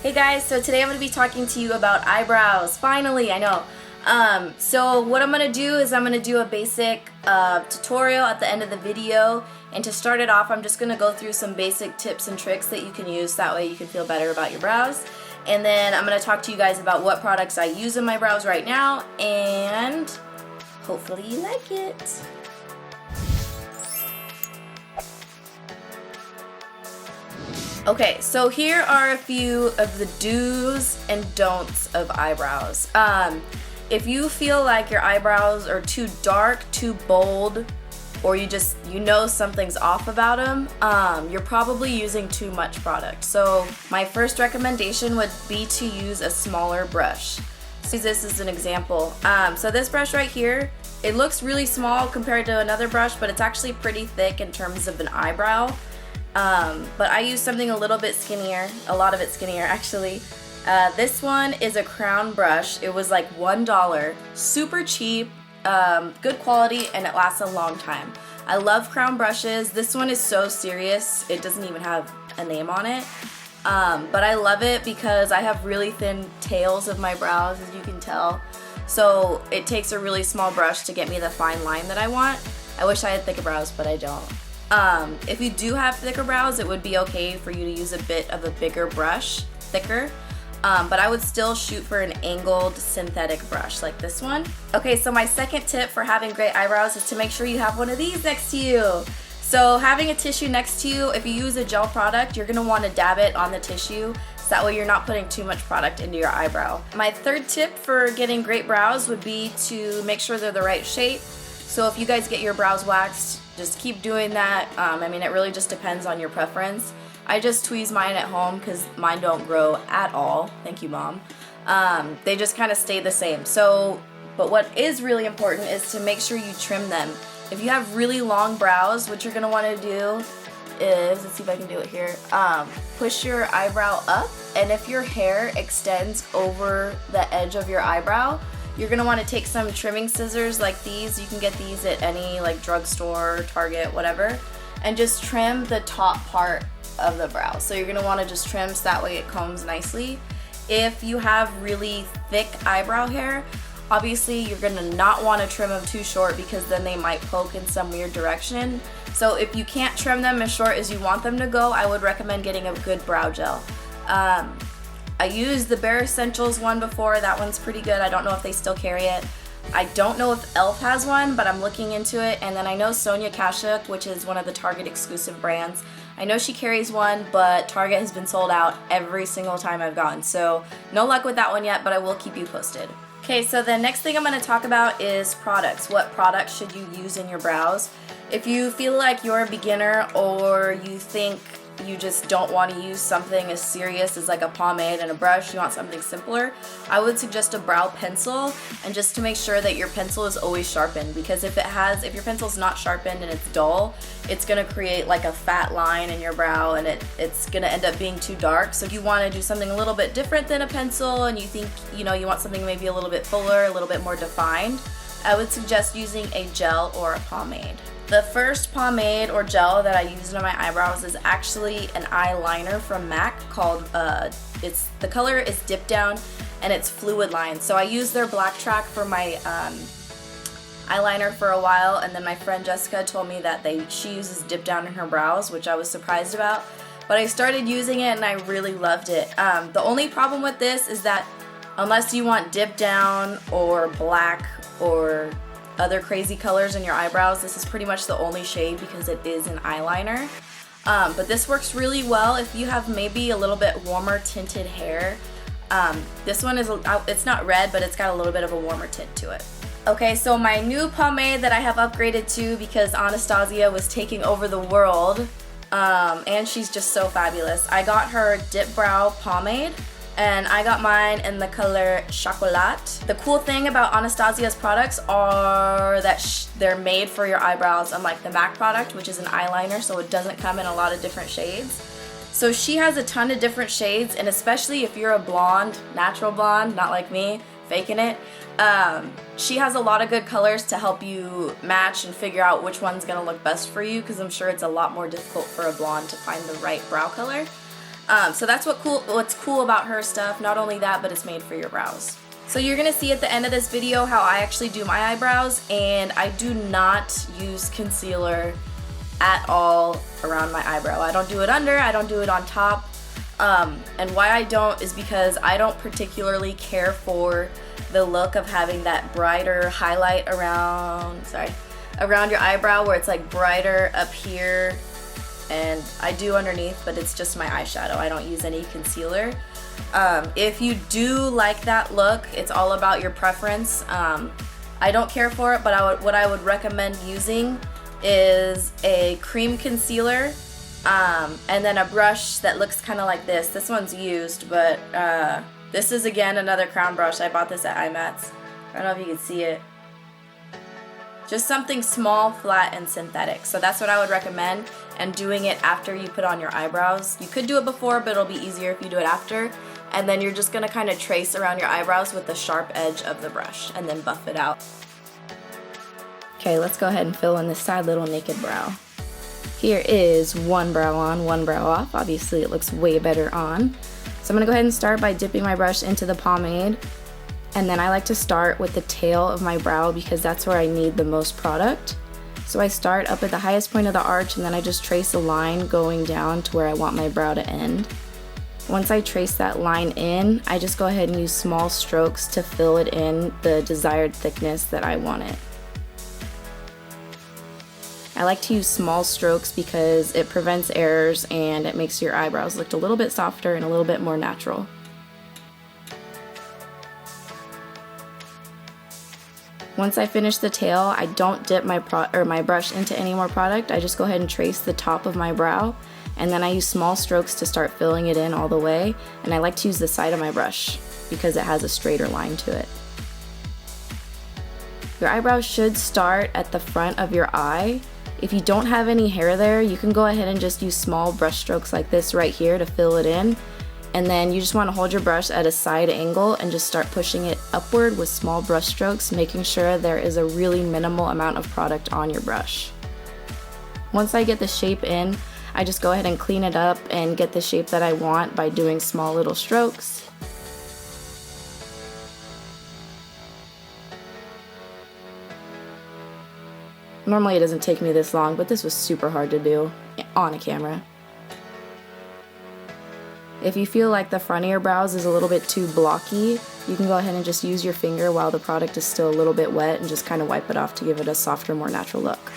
Hey guys, so today I'm going to be talking to you about eyebrows. Finally, I know. So what I'm going to do is I'm going to do a basic tutorial at the end of the video, and to start it off I'm just going to go through some basic tips and tricks that you can use, that way you can feel better about your brows. And then I'm going to talk to you guys about what products I use in my brows right now, and hopefully you like it. Okay, so here are a few of the do's and don'ts of eyebrows. If you feel like your eyebrows are too dark, too bold, or you know something's off about them, you're probably using too much product. So my first recommendation would be to use a smaller brush. So this is an example. So this brush right here, it looks really small compared to another brush, but it's actually pretty thick in terms of an eyebrow. But I use something a little bit skinnier, a lot of it skinnier actually. This one is a crown brush. It was like $1, super cheap, good quality, and it lasts a long time. I love crown brushes. This one is so serious, it doesn't even have a name on it. But I love it because I have really thin tails of my brows, as you can tell. So it takes a really small brush to get me the fine line that I want. I wish I had thicker brows, but I don't. If you do have thicker brows, it would be okay for you to use a bit of a bigger brush, thicker. But I would still shoot for an angled synthetic brush like this one. Okay, so my second tip for having great eyebrows is to make sure you have one of these next to you. So having a tissue next to you, if you use a gel product, you're gonna wanna dab it on the tissue, so that way you're not putting too much product into your eyebrow. My third tip for getting great brows would be to make sure they're the right shape. So if you guys get your brows waxed, just keep doing that. I mean, it really just depends on your preference. I just tweeze mine at home because mine don't grow at all. Thank you, Mom. They just kind of stay the same. But what is really important is to make sure you trim them. If you have really long brows, what you're going to want to do is, let's see if I can do it here, push your eyebrow up, and if your hair extends over the edge of your eyebrow, you're going to want to take some trimming scissors like these. You can get these at any like drugstore, Target, whatever, and just trim the top part of the brow. So you're going to want to just trim so that way it combs nicely. If you have really thick eyebrow hair, obviously you're going to not want to trim them too short because then they might poke in some weird direction. So if you can't trim them as short as you want them to go, I would recommend getting a good brow gel. I used the Bare Essentials one before. That one's pretty good. I don't know if they still carry it. I don't know if e.l.f. has one, but I'm looking into it. And then I know Sonia Kashuk, which is one of the Target exclusive brands. I know she carries one, but Target has been sold out every single time I've gone. So no luck with that one yet, but I will keep you posted. Okay, so the next thing I'm going to talk about is products. What products should you use in your brows? If you feel like you're a beginner, or you think you just don't want to use something as serious as like a pomade and a brush, you want something simpler, I would suggest a brow pencil, and just to make sure that your pencil is always sharpened, because if your pencil's not sharpened and it's dull, it's going to create like a fat line in your brow, and it's going to end up being too dark. So if you want to do something a little bit different than a pencil, and you think you want something maybe a little bit fuller, a little bit more defined, I would suggest using a gel or a pomade. The first pomade or gel that I used on my eyebrows is actually an eyeliner from MAC called, the color is Dip Down, and it's Fluid Line. So I used their Black Track for my eyeliner for a while, and then my friend Jessica told me that she uses Dip Down in her brows, which I was surprised about. But I started using it and I really loved it. The only problem with this is that unless you want Dip Down or black or other crazy colors in your eyebrows, this is pretty much the only shade because it is an eyeliner. But this works really well if you have maybe a little bit warmer tinted hair. This one it's not red, but it's got a little bit of a warmer tint to it. Okay, so my new pomade that I have upgraded to because Anastasia was taking over the world, and she's just so fabulous. I got her Dip Brow Pomade, and I got mine in the color Chocolat. The cool thing about Anastasia's products are that they're made for your eyebrows, unlike the MAC product, which is an eyeliner, so it doesn't come in a lot of different shades. So she has a ton of different shades, and especially if you're a blonde, natural blonde, not like me, faking it, she has a lot of good colors to help you match and figure out which one's gonna look best for you, because I'm sure it's a lot more difficult for a blonde to find the right brow color. So that's what's cool about her stuff. Not only that, but it's made for your brows. So you're gonna see at the end of this video how I actually do my eyebrows, and I do not use concealer at all around my eyebrow. I don't do it under, I don't do it on top. And why I don't is because I don't particularly care for the look of having that brighter highlight around your eyebrow, where it's like brighter up here, and I do underneath, but it's just my eyeshadow. I don't use any concealer. If you do like that look, it's all about your preference. I don't care for it, but what I would recommend using is a cream concealer, and then a brush that looks kind of like this. This one's used, but this is again another crown brush. I bought this at IMATS. I don't know if you can see it. Just something small, flat, and synthetic. So that's what I would recommend, and doing it after you put on your eyebrows. You could do it before, but it'll be easier if you do it after. And then you're just gonna kind of trace around your eyebrows with the sharp edge of the brush and then buff it out. Okay, let's go ahead and fill in this side little naked brow. Here is one brow on, one brow off. Obviously it looks way better on. So I'm gonna go ahead and start by dipping my brush into the pomade. And then I like to start with the tail of my brow because that's where I need the most product. So I start up at the highest point of the arch, and then I just trace a line going down to where I want my brow to end. Once I trace that line in, I just go ahead and use small strokes to fill it in the desired thickness that I want it. I like to use small strokes because it prevents errors and it makes your eyebrows look a little bit softer and a little bit more natural. Once I finish the tail, I don't dip my brush into any more product. I just go ahead and trace the top of my brow, and then I use small strokes to start filling it in all the way, and I like to use the side of my brush because it has a straighter line to it. Your eyebrows should start at the front of your eye. If you don't have any hair there, you can go ahead and just use small brush strokes like this right here to fill it in. And then you just want to hold your brush at a side angle and just start pushing it upward with small brush strokes, making sure there is a really minimal amount of product on your brush. Once I get the shape in, I just go ahead and clean it up and get the shape that I want by doing small little strokes. Normally it doesn't take me this long, but this was super hard to do on a camera. If you feel like the front of your brows is a little bit too blocky, you can go ahead and just use your finger while the product is still a little bit wet and just kind of wipe it off to give it a softer, more natural look.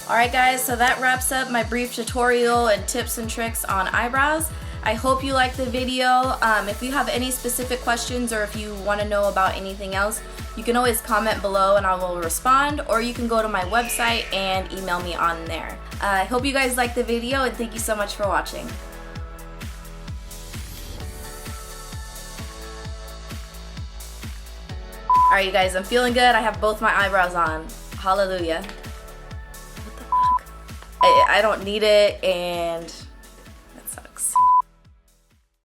Alright guys, so that wraps up my brief tutorial and tips and tricks on eyebrows. I hope you liked the video. If you have any specific questions or if you want to know about anything else, you can always comment below and I will respond, or you can go to my website and email me on there. I hope you guys liked the video, and thank you so much for watching. Alright you guys, I'm feeling good. I have both my eyebrows on. Hallelujah. What the fuck? I don't need it, and